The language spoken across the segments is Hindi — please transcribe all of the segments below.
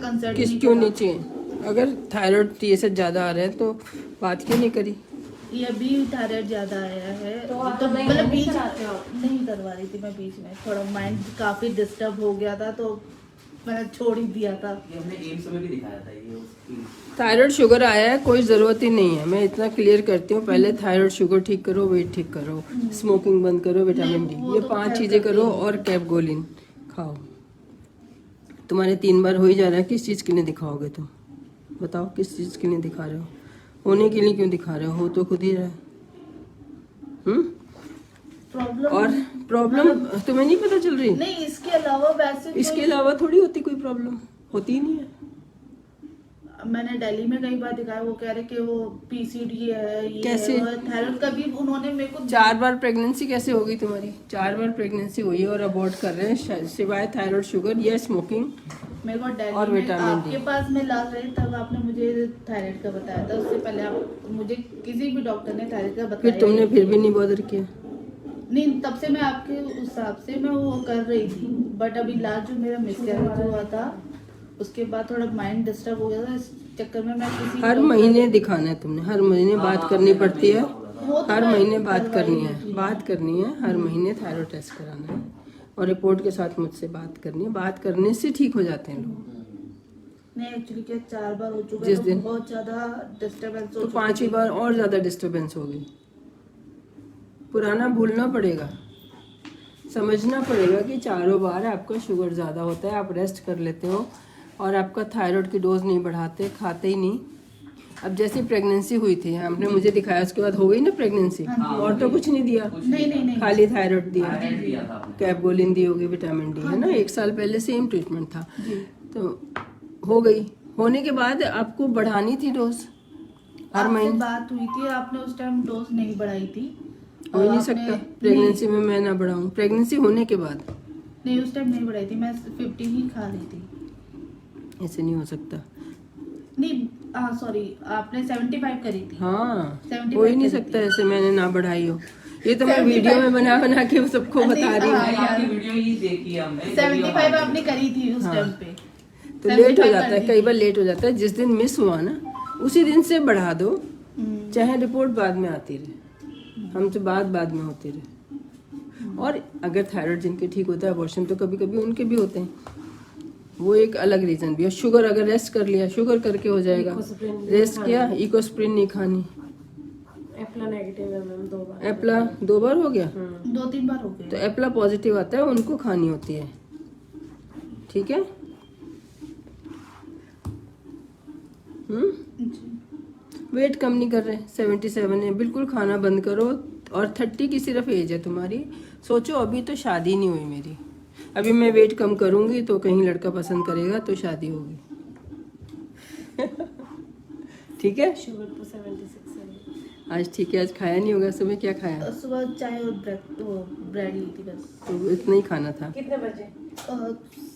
कंसल्ट किस नहीं क्यों करा। नहीं चाहिए? अगर थायराइड TSH ज़्यादा आ रहा है तो बात क्यों नहीं करी? ये भी थायराइड ज्यादा आया है तो आप तो नहीं मतलब बीच कराते हो? नहीं करवा रही थी मैं, बीच में थोड़ा माइंड काफी डिस्टर्ब हो गया था तो मैंने छोड़ ही दिया था। ये हमने एम्स में भी दिखाया था, ये उसकी थायराइड शुगर आया है, कोई ज़रूरत ही नहीं है। मैं इतना क्लियर करती हूँ, पहले थायराइड शुगर ठीक करो, वेट ठीक करो, स्मोकिंग बंद करो, विटामिन डी, नहीं, वो ये तो 5 खैर चीज़ें करते करो ही हैं। और कैपगोलिन खाओ। तुम्हारे 3 बार हो ही जा रहा है, किस चीज़ के लिए दिखाओगे तुम? बताओ किस चीज़ के लिए दिखा रहे हो? होने के लिए क्यों दिखा रहे हो तो खुद ही रहा है। प्रॉब्लम और प्रॉब्लम तुम्हें नहीं पता चल रही? नहीं, इसके अलावा वैसे इसके कोई- अलावा थोड़ी होती कोई प्रॉब्लम, होती ही नहीं है। मैंने दिल्ली में कई बार दिखाया, वो कह रहे कि वो PCD है, ये कैसे? है, थायराइड का भी उन्होंने मेरे को 4 बार प्रेगनेंसी कैसे होगी तुम्हारी? 4 बार प्रेगनेंसी हुई है और अबॉर्ट कर रहे हैं सिवाय थायराइड शुगर या स्मोकिंग मेरे को दिल्ली और में विटामिन डी। आपके पास में लास्ट रही तब आपने मुझे थायराइड का बताया था, उससे पहले आप मुझे किसी भी डॉक्टर ने थायराइड का बताया फिर तुमने फिर भी नहीं बॉदर किया? नहीं, तब से मैं आपके उस हिसाब से मैं वो कर रही थी, बट अभी लास्ट जो मेरा मिसकैरेज हुआ था उसके बाद थोड़ा माइंड डिस्टर्ब हो गया था, इस चक्कर में मैं किसी हर डॉक्टर- महीने दिखाना है तुमने, हर महीने बात करनी पड़ती है, वो तो हर मैं महीने बात करवाई करनी हुई थी। है, बात करनी है, हर महीने थायराइड टेस्ट कराना है और रिपोर्ट के साथ मुझसे बात करनी है। बात करने से ठीक हो जाते हैं लोग। नहीं, एक्चुअली क्या 4 बार हो चुका जिस है, तो दिन- बहुत ज्यादा डिस्टर्बेंस हो तो चुका 5वीं बार और ज़्यादा डिस्टर्बेंस होगी। पुराना भूलना पड़ेगा, समझना पड़ेगा कि 4 बार आपका शुगर ज़्यादा होता है, आप रेस्ट कर लेते हो और आपका थायराइड की डोज नहीं बढ़ाते, खाते ही नहीं। अब जैसे प्रेगनेंसी हुई थी, आपने मुझे दिखाया, उसके बाद हो गई ना प्रेगनेंसी, और तो कुछ नहीं दिया, नहीं खाली थायराइड दिया, थायराइड दिया था आपने। कैपगोलिन दी होगी, विटामिन डी, है ना। 1 साल पहले सेम ट्रीटमेंट था, जी। तो हो गई। होने के बाद आपको बढ़ानी थी डोज हर आपसे महीने। बात हुई थी, आपने उस टाइम डोज नहीं बढ़ाई थी। हो ही नहीं आपने- सकता प्रेगनेंसी में मैं ना बढ़ाऊं, प्रेगनेंसी होने के बाद नहीं, उस टाइम नहीं बढ़ाई थी, मैं 50 ही खा रही थी। ऐसे नहीं हो सकता। नहीं, सॉरी, आपने 75 करी थी। हाँ, 75 हो ही नहीं करी सकता थी। ऐसे मैंने ना बढ़ाई हो। ये तो मैं 75 वीडियो में बना बना के सबको बता रही हूँ। हाँ, आपकी वीडियो ही देखी है हमने, 75 आपने करी थी उस हाँ। टाइम पे। तो लेट हो 75 जाता है, कर कई दी बार लेट हो जाता है। जिस दिन मिस हुआ ना उसी दिन से बढ़ा दो, हम्म, चाहे रिपोर्ट बाद में आती रहे, हमसे बाद में होती रहे। और अगर थायराइड जिनके ठीक होता है, अबॉर्शन तो कभी कभी उनके भी होते हैं, वो एक अलग रीजन भी है। शुगर अगर रेस्ट कर लिया, शुगर करके हो जाएगा, Ecosprin रेस्ट किया, इकोस्प्रिन नहीं खानी। एप्ला नेगेटिव है मैम 2 बार। एप्ला 2 बार हो गया, 2-3 बार हो तो गए। एप्ला पॉजिटिव आता है, उनको खानी होती है, ठीक है। जी। वेट कम नहीं कर रहे, 77 है, बिल्कुल खाना बंद करो। और 30 की सिर्फ एज है तुम्हारी। सोचो अभी तो शादी नहीं हुई मेरी, अभी मैं वेट कम करूंगी तो कहीं लड़का पसंद करेगा तो शादी होगी। ठीक है, शुगर तो 76 है। आज ठीक है। आज खाया नहीं होगा, सुबह क्या खाया? सुबह चाय और ब्रेड ली थी बस। तो इतना ही खाना था कितने बजे?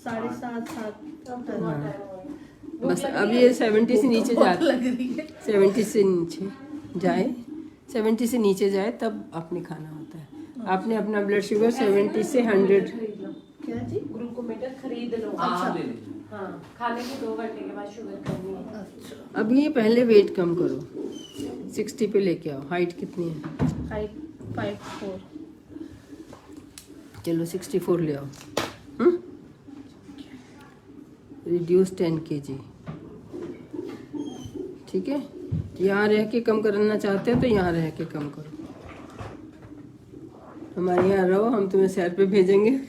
7:30-7 अब तो बहुत टाइम हो गया। बस। अब ये 70 से नीचे भूख जाए, लग रही है। 70 से नीचे जाए, 70 से नीचे जाए तब आपने खाना होता है। आपने अपना ब्लड शुगर 70 से 100। खरीद लो, क्या जी? ग्लूकोमीटर खरीद लो। हाँ, ले लीजिए। हाँ, खाने के 2 घंटे के बाद शुगर करनी है। अच्छा, अभी पहले वेट कम करो, 60 पे लेके आओ। हाइट कितनी है? 5'4". चलो 64 ले आओ। रिड्यूस 10 kg, ठीक है। यहाँ रह के कम करना चाहते हो तो यहाँ रह के कम करो। हमारे यहाँ रहो, हम तुम्हें सैर पे भेजेंगे,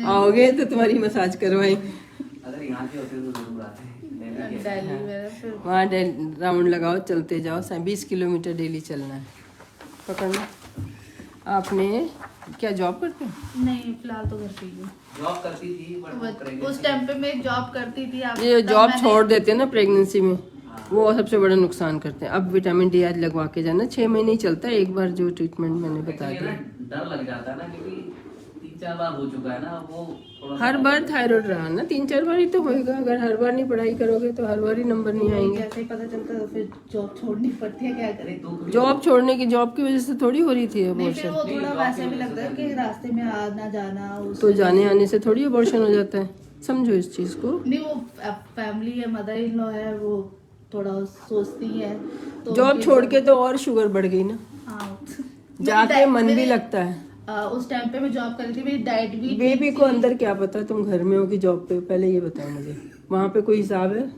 आओगे तो तुम्हारी मसाज करवाएंगे। अगर यहाँ के होते तो जरूर आते हैं। दिल्ली के। दिल्ली में फिर वहाँ राउंड लगाओ, चलते जाओ, 20 किलोमीटर डेली चलना है। पकड़ना। आपने क्या जॉब करते हो? नहीं, फिलहाल तो घर पे ही हूँ। जॉब करती थी but वो pregnant उस टाइम पे मैं जॉब करती थी। ये तब जॉब मैंने- छोड़ देते हैं ना प्रेगनेंसी में, वो सबसे बड़ा नुकसान करते हैं। अब विटामिन डी आज लगवा के जाना, 6 महीने ही चलता है एक बार, जो ट्रीटमेंट मैंने बता Actually दिया। ना डर लग जाता है ना, क्योंकि 3-4 बार हो चुका है ना वो थोड़ा सा- हर बार थायराइड रहा ना, 3-4 बार ही तो होएगा। अगर हर बार नहीं पढ़ाई करोगे तो हर बार ही नंबर नहीं आएंगे। जैसे ही पता चलता है फिर जॉब छोड़नी पड़ती है, क्या करें। दुख भी- जॉब छोड़ने की, जॉब की वजह से थोड़ी हो रही थी नहीं, फिर अबॉर्शन। वो नहीं, थोड़ा जॉब वैसे की भी वजह लगता से है कि रास्ते में आना जाना तो जाने आने से थोड़ी अबॉर्शन हो जाता है। समझो इस चीज़ को। नहीं, वो फैमिली है, मदर इन लॉ है, वो थोड़ा सोचती है तो जॉब उनके- छोड़ के तो और शुगर बढ़ गई ना, हाँ जाके मन भी लगता है। उस टाइम पे मैं जॉब कर रही थी, मेरी डाइट भी बेबी को अंदर क्या पता तुम घर में हो कि जॉब पे, पहले ये बताओ मुझे। वहाँ पे कोई हिसाब है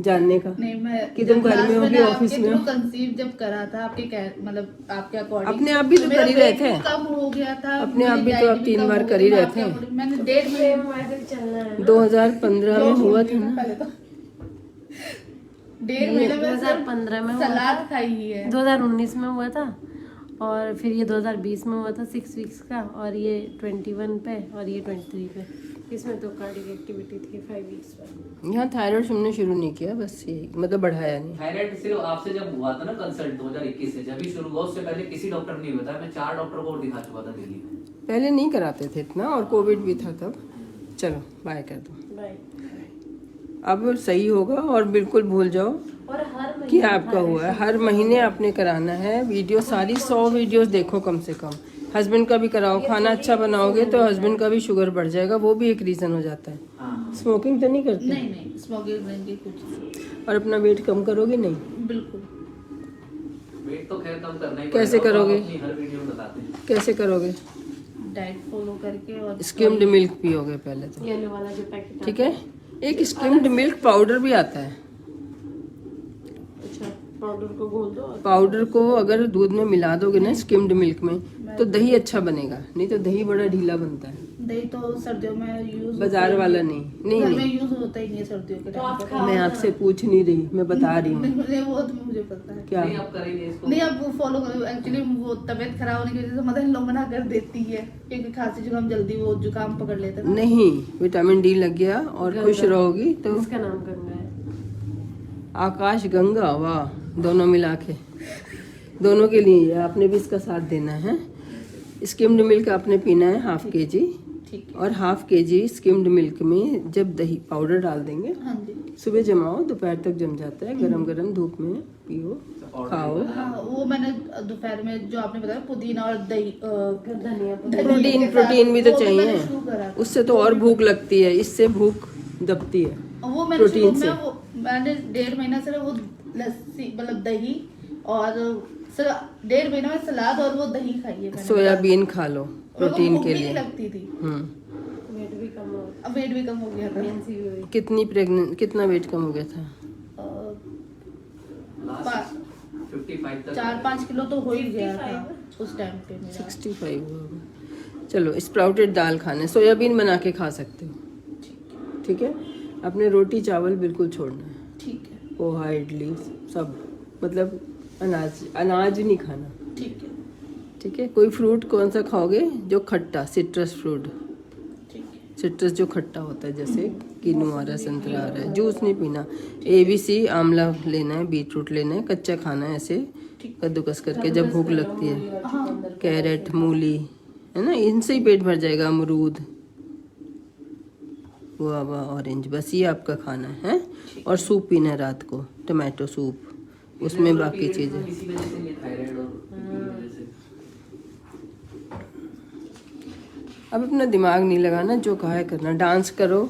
जानने का नहीं, मैं कि तुम घर में हो कि ऑफिस में हो? कंसीव जब करा था आपके मतलब आपके अकॉर्डिंग अपने आप भी तो कर ही रहे थे। कम हो गया था, अपने आप मेरी भी तो diet आप 3 कम बार हो कर गई, ही मैं रहे आपके थे। according- मैंने 1.5 महीने मैटर चल रहा है। 2015 में हुआ था ना। पहले तो 1.5 महीने में 2015 में हुआ सलाद था। खाई ही है। 2019 में हुआ था और फिर ये 2020 में हुआ था 6 वीक्स का, और ये 21 पे और ये 23 पे। इसमें तो कार्डियक एक्टिविटी थी 5 वीक्स पर। यहाँ थायराइड हमने शुरू नहीं किया, बस ये मतलब बढ़ाया नहीं। थायराइड सिर्फ आपसे जब हुआ था ना कंसल्ट 2021 से, जब भी शुरू हुआ उससे पहले किसी डॉक्टर ने नहीं बताया। मैं 4 डॉक्टर को और दिखा चुका था दिल्ली में। पहले नहीं कराते थे इतना, और कोविड भी था तब। चलो बाय कर दो, बाय। अब सही होगा और बिल्कुल भूल जाओ और हर कि महीने आपका हुआ है। हर महीने आपने कराना है। वीडियो सारी 100 वीडियोस देखो कम से कम। हस्बैंड का भी कराओ, खाना अच्छा बनाओगे तो हस्बैंड का भी शुगर बढ़ जाएगा, वो भी एक रीज़न हो जाता है। हाँ। स्मोकिंग तो नहीं करते? नहीं, स्मोकिंग ड्रिंकिंग कुछ नहीं। और अपना वेट कम करोगे नहीं? बिल्कुल। वेट तो खैर कम करना ही कैसे पड़ेगा, वो करोगे? अपनी हर वीडियो में बताते हैं। कैसे करोगे? डाइट फॉलो करके और स्किम्ड मिल्क पियोगे पहले तो, येलो वाला जो पैकेट। ठीक है। एक स्किम्ड मिल्क पाउडर भी आता है। अच्छा, पाउडर को घोल दो और पाउडर को अगर दूध में मिला दोगे ना स्किम्ड मिल्क में, तो दही अच्छा बनेगा, नहीं तो दही बड़ा ढीला बनता है। दही तो सर्दियों में यूज बाजार वाला नहीं। नहीं घर में नहीं, यूज होता ही नहीं है सर्दियों के तो आप टाइम खाओ मैं ना। आपसे पूछ नहीं रही, मैं बता रही हूँ। नहीं, वो तो मुझे पता है। क्या? नहीं आप करेंगे इसको। नहीं, अब वो फॉलो करो। एक्चुअली वो तबीयत खराब होने की वजह से मदर इन लॉ मना कर देती है, क्योंकि खांसी जुकाम जल्दी वो जुकाम पकड़ लेते हैं ना। नहीं, विटामिन डी लग गया और खुश रहोगी तो। इसका नाम गंगा है। आकाश गंगा, वाह, दोनों मिला के, दोनों के लिए आपने भी इसका साथ देना है। स्किम्ड मिल्क आपने पीना है 1/2 kg, ठीक है। और 1/2 kg स्किम्ड मिल्क में जब दही पाउडर डाल देंगे, हाँ जी। सुबह जमाओ, दोपहर तक जम जाता है, गरम गरम धूप में पियो, खाओ। हाँ, वो मैंने दोपहर में जो आपने बताया पुदीना और दही धनिया प्रोटीन के साथ, प्रोटीन भी तो वो मैंने चाहिए, शुरू करा था। उससे तो और भूख लगती है, इससे भूख दबती है। वो मैंने प्रोटीन शुरू से। में मैंने 1.5 महीना से वो लस्सी मतलब दही और 1.5 महीना में सलाद और वो दही खाई है मैंने। सोयाबीन खा लो मेरे को प्रोटीन भूख के भी लिए। नहीं लगती थी। वेट भी कम हो अब वेट भी कम हो गया था। प्रेगनेंसी भी हुई। कितना वेट कम हो गया था? लास्ट 55 तक 4-5 किलो तो हो ही गया था उस टाइम पे मेरा। 65 हुआ होगा। चलो स्प्राउटेड दाल खाने, सोयाबीन बना के खा सकते हो, ठीक है। अपने रोटी चावल बिल्कुल छोड़ना है, ठीक है, पोहा इडली सब, मतलब अनाज नहीं खाना, ठीक है, ठीक है। कोई फ्रूट कौन सा खाओगे जो खट्टा, सिट्रस फ्रूट, ठीक है। सिट्रस जो खट्टा होता है, जैसे किन्नू आ रहा है, संतरा आ रहा है। जूस नहीं पीना। ABC आंवला लेना है, बीटरूट लेना है, कच्चा खाना है ऐसे कद्दूकस करके जब भूख लगती है। कैरेट, मूली, है ना, इनसे ही पेट भर जाएगा। अमरूद, गुआवा, ऑरेंज, बस ये आपका खाना है। और सूप पीना है रात को, टमाटो सूप, उसमें बाकी चीज़ें। इसी वजह से ये थायराइड और इसी वजह से। अब अपना दिमाग नहीं लगाना, जो कहा है करना। डांस करो,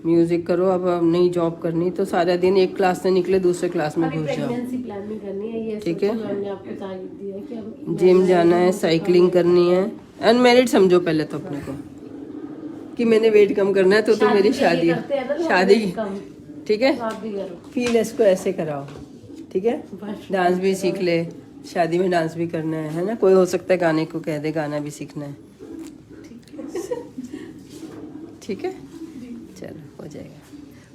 म्यूजिक करो। अब नहीं जॉब करनी तो सारा दिन एक क्लास से निकले दूसरे क्लास में अभी घुस जाओ। प्रेगनेंसी प्लानिंग करनी है, ये ठीक है। मैंने आपको तारीफ दी है कि अब जिम जाना है, साइकिलिंग करनी है। अनमेरिड समझो पहले तो अपने को कि मैंने वेट कम करना है, तो मेरी शादी है, शादी, ठीक है। आप भी करो। फील इसको ऐसे कराओ, ठीक है। डांस भी सीख ले, शादी में डांस भी करना है ना। कोई हो सकता है गाने को कह दे गाना भी सीखना है, ठीक है। चलो हो जाएगा,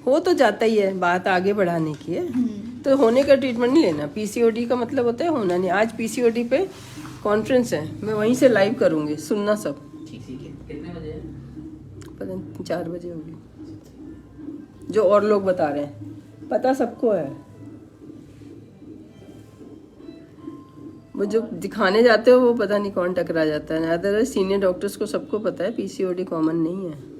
हो तो जाता ही है, बात आगे बढ़ाने की है। तो होने का ट्रीटमेंट नहीं लेना। PCOD का मतलब होता है होना नहीं। आज PCOD पे कॉन्फ्रेंस है, मैं वहीं से लाइव करूँगी, सुनना सब। ठीक है। कितने बजे है? पता नहीं 4 बजे होगी, जो और लोग बता रहे हैं, पता सबको है। वो जो दिखाने जाते हो वो पता नहीं कौन टकरा जाता है। अदरवाइज सीनियर डॉक्टर्स को सबको पता है PCOD कॉमन नहीं है।